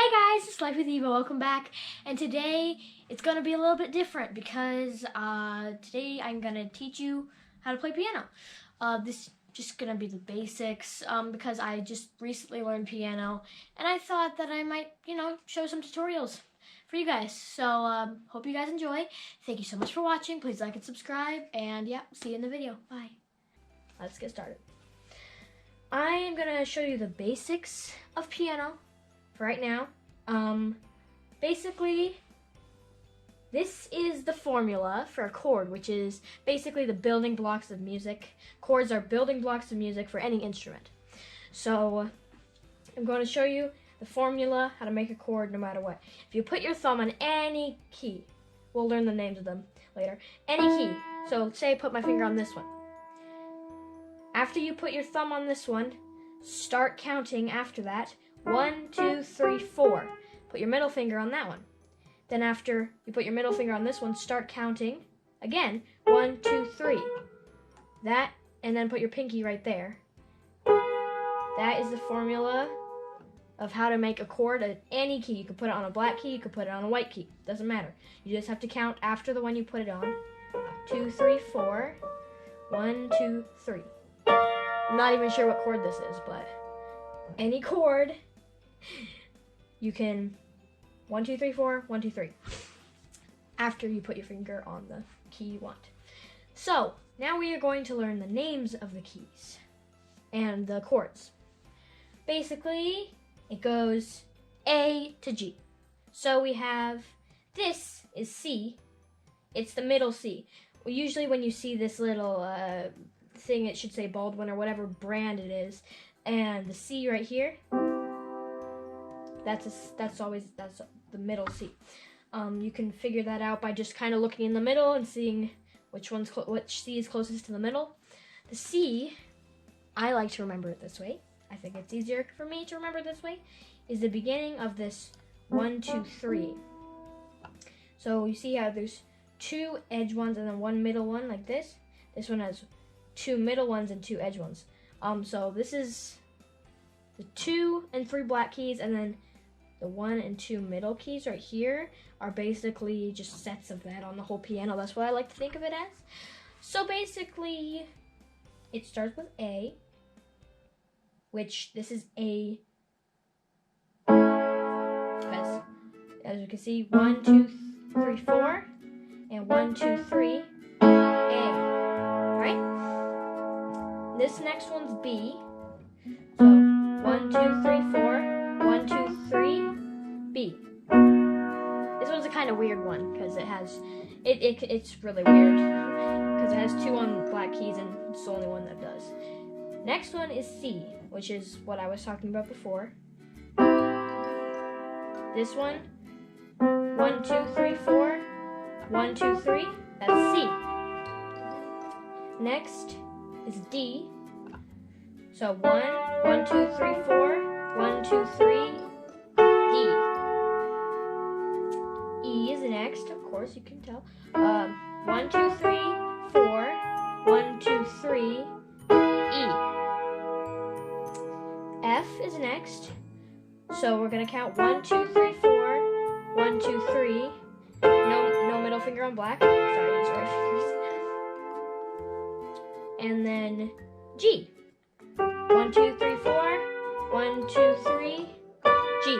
Hey guys, it's Life with Eva. Welcome back. And today it's gonna be a little bit different because today I'm gonna teach you how to play piano. This is just gonna be the basics because I just recently learned piano and I thought that I might, show some tutorials for you guys. So hope you guys enjoy. Thank you so much for watching. Please like and subscribe. And yeah, see you in the video. Bye. Let's get started. I am gonna show you the basics of piano. Right now, basically, this is the formula for a chord, which is basically the building blocks of music. Chords are building blocks of music for any instrument. So, I'm going to show you the formula, how to make a chord no matter what. If you put your thumb on any key, we'll learn the names of them later, any key. So, say I put my finger on this one. After you put your thumb on this one, start counting after that. 1, 2, 3, 4. Put your middle finger on that one. Then after you put your middle finger on this one, start counting again. 1, 2, 3. That, and then put your pinky right there. That is the formula of how to make a chord at any key. You could put it on a black key, you could put it on a white key. Doesn't matter. You just have to count after the one you put it on. 2, 3, 4. 1, 2, 3. I'm not even sure what chord this is, but any chord, you can 1, 2, 3, 4, 1, 2, 3. After you put your finger on the key you want. So now we are going to learn the names of the keys and the chords. Basically, it goes A to G. So we have, this is C. It's the middle C. Well, usually when you see this little thing, it should say Baldwin or whatever brand it is. And the C right here, that's the middle C. You can figure that out by just kind of looking in the middle and seeing which C is closest to the middle. The C, I like to remember it this way. I think it's easier for me to remember this way. Is the beginning of this 1, 2, 3. So you see how there's 2 edge ones and then 1 middle one like this. This one has 2 middle ones and 2 edge ones. So this is the 2 and 3 black keys, and then the 1 and 2 middle keys right here are basically just sets of that on the whole piano. That's what I like to think of it as. So basically, it starts with A, which this is A. As you can see, 1, 2, 3, 4, and 1, 2, 3, A. Right? This next one's B. So 1, 2, 3, 4, 1, 2, 3, B. This one's a kind of weird one because it has, it's really weird because it has 2 on black keys and it's the only one that does. Next one is C, which is what I was talking about before. This one, 1, 2, 3, 4, 1, 2, 3, that's C. Next is D. So 1, 2, 3, 4, 1, 2, 3, D. E is next, of course, you can tell. 1, 2, 3, 4, 1, 2, 3, E. F is next. So we're gonna count 1, 2, 3, 4, 1, 2, 3. No middle finger on black. Sorry, use right fingers. And then G. 1, 2, 3, 4, 1, 2, 3, G.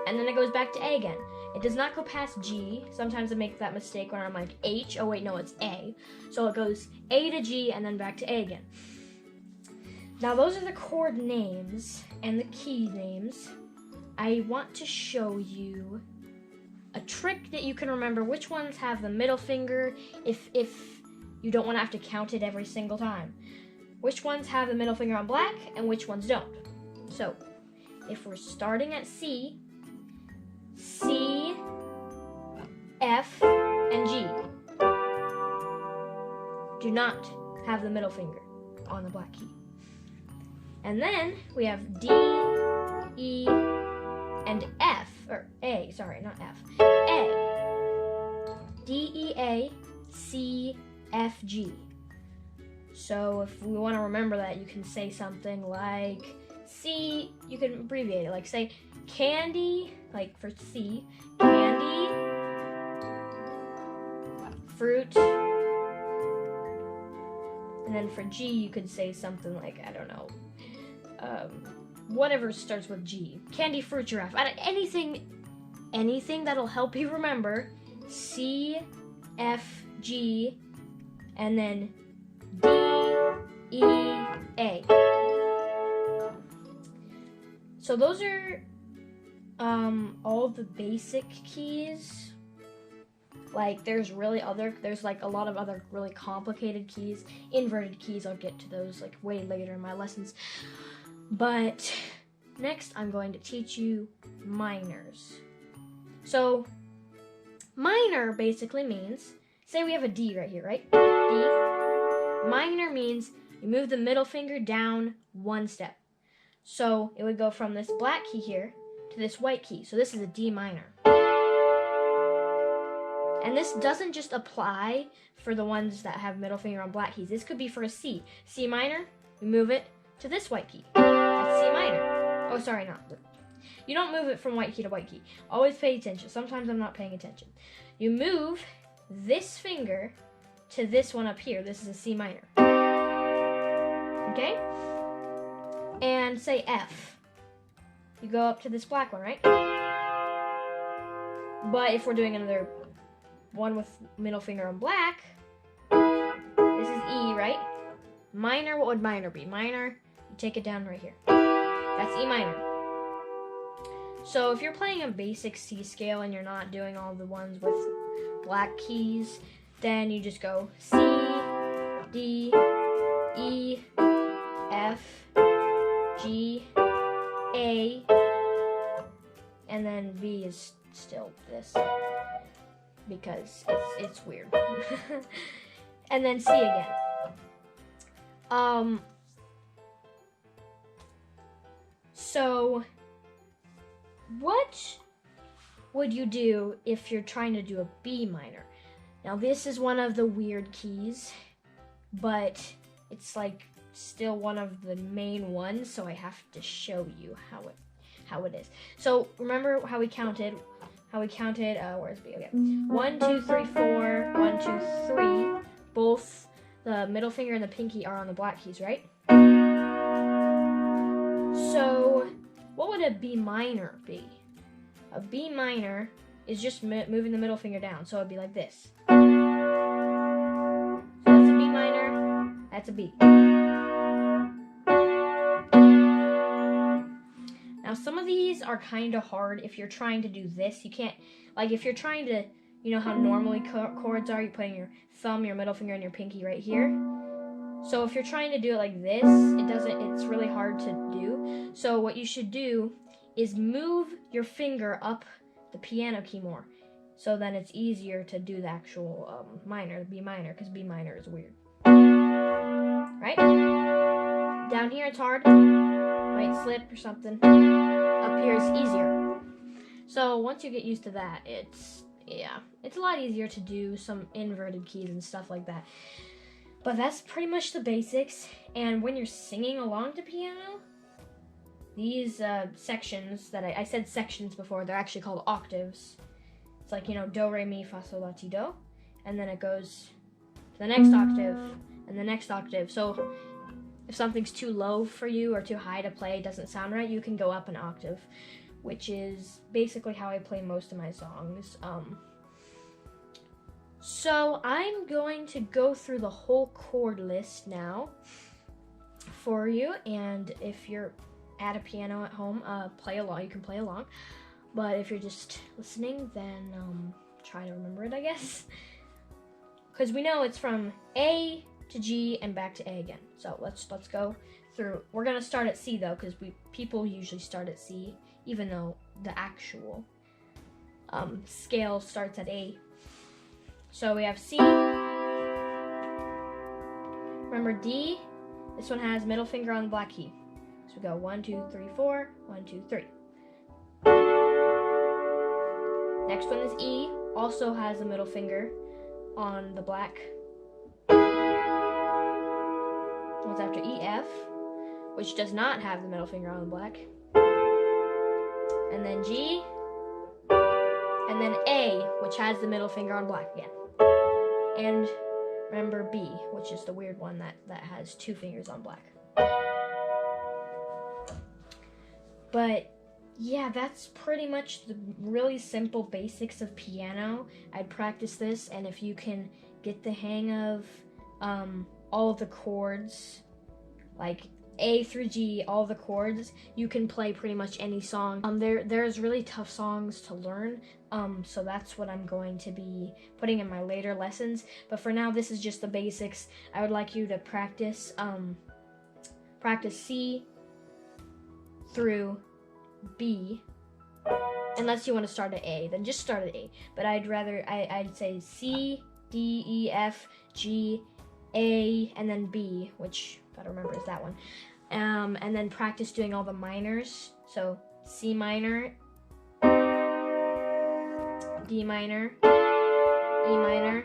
And then it goes back to A again. It does not go past G. Sometimes I make that mistake when I'm like H. Oh wait, no, it's A. So it goes A to G and then back to A again. Now those are the chord names and the key names. I want to show you a trick that you can remember which ones have the middle finger if you don't want to have to count it every single time. Which ones have the middle finger on black and which ones don't. So, if we're starting at C, C, F, and G do not have the middle finger on the black key. And then we have D, E, and F, or A, sorry, not F, A, D, E, A, C, F, G. So if we want to remember that, you can say something like C, you can abbreviate it, like say candy, like for C, candy, fruit, and then for G, you could say something like, I don't know, whatever starts with G. Candy, fruit, giraffe. Anything that'll help you remember. C, F, G, and then D, E, A. So those are all the basic keys. Like there's like a lot of other really complicated keys, inverted keys. I'll get to those like way later in my lessons. But next I'm going to teach you minors. So minor basically means, say we have a D right here, right? D. Minor means you move the middle finger down one step. So it would go from this black key here to this white key. So this is a D minor. And this doesn't just apply for the ones that have middle finger on black keys. This could be for a C. C minor, you move it to this white key. That's C minor. Oh, sorry, not. You don't move it from white key to white key. Always pay attention. Sometimes I'm not paying attention. You move this finger to this one up here. This is a C minor. Okay? And say F. You go up to this black one, right? But if we're doing another one with middle finger on black, this is E, right? Minor, what would minor be? Minor, you take it down right here. That's E minor. So if you're playing a basic C scale and you're not doing all the ones with black keys, then you just go C, D, E, F, G, A, and then V is still this because it's weird. And then C again. So what would you do if you're trying to do a B minor? Now this is one of the weird keys, but it's like still one of the main ones, so I have to show you how it is. So remember how we counted? Where's B? Okay. 1, 2, 3, 4. 1, 2, 3. Both the middle finger and the pinky are on the black keys, right? So what would a B minor be? A B minor is just moving the middle finger down, so it'd be like this. So that's a B minor. That's a B. Now some of these are kind of hard if you're trying to do this. You can't, like if you're trying to, you know how normally chords are, you're putting your thumb, your middle finger, and your pinky right here. So if you're trying to do it like this, it's really hard to do. So what you should do is move your finger up the piano key more. So then it's easier to do the actual minor, the B minor, because B minor is weird. Right? Down here it's hard. Might slip or something. Up here it's easier. So once you get used to that, it's a lot easier to do some inverted keys and stuff like that. But that's pretty much the basics. And when you're singing along to piano, these sections that I said sections before, they're actually called octaves. It's like, you know, do, re, mi, fa, sol, la, ti, do. And then it goes to the next octave and the next octave. So if something's too low for you or too high to play, doesn't sound right, you can go up an octave, which is basically how I play most of my songs. So I'm going to go through the whole chord list now for you, and if you're at a piano at home, play along. You can play along, but if you're just listening, then try to remember it, I guess, because we know it's from A to G and back to A again. So let's go through. We're gonna start at C though, because people usually start at C, even though the actual scale starts at A. So we have C. Remember D. This one has middle finger on the black key. So we go 1, 2, 3, 4. 1, 2, 3. Next one is E. Also has a middle finger on the black. What's after E? F. which does not have the middle finger on the black. And then G. And then A, which has the middle finger on black again. And remember B, which is the weird one that has 2 fingers on black. But yeah, that's pretty much the really simple basics of piano. I'd practice this, and if you can get the hang of all of the chords, like A through G, all the chords, you can play pretty much any song. There's really tough songs to learn, so that's what I'm going to be putting in my later lessons. But for now, this is just the basics. I would like you to practice C through B. Unless you want to start at A, then just start at A. But I'd say C, D, E, F, G, A, and then B, which gotta remember is that one. And then practice doing all the minors. So C minor, D minor, E minor,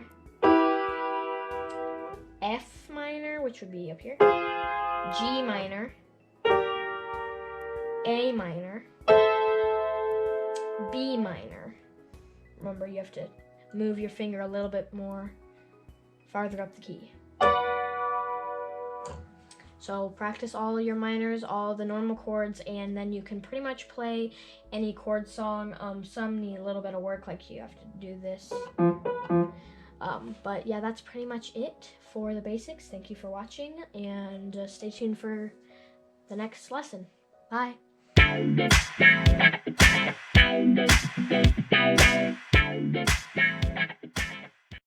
F minor, which would be up here, G minor, A minor, B minor. Remember, you have to move your finger a little bit more farther up the key. So practice all your minors, all the normal chords, and then you can pretty much play any chord song. Some need a little bit of work, like you have to do this. But yeah, that's pretty much it for the basics. Thank you for watching, and stay tuned for the next lesson. Bye.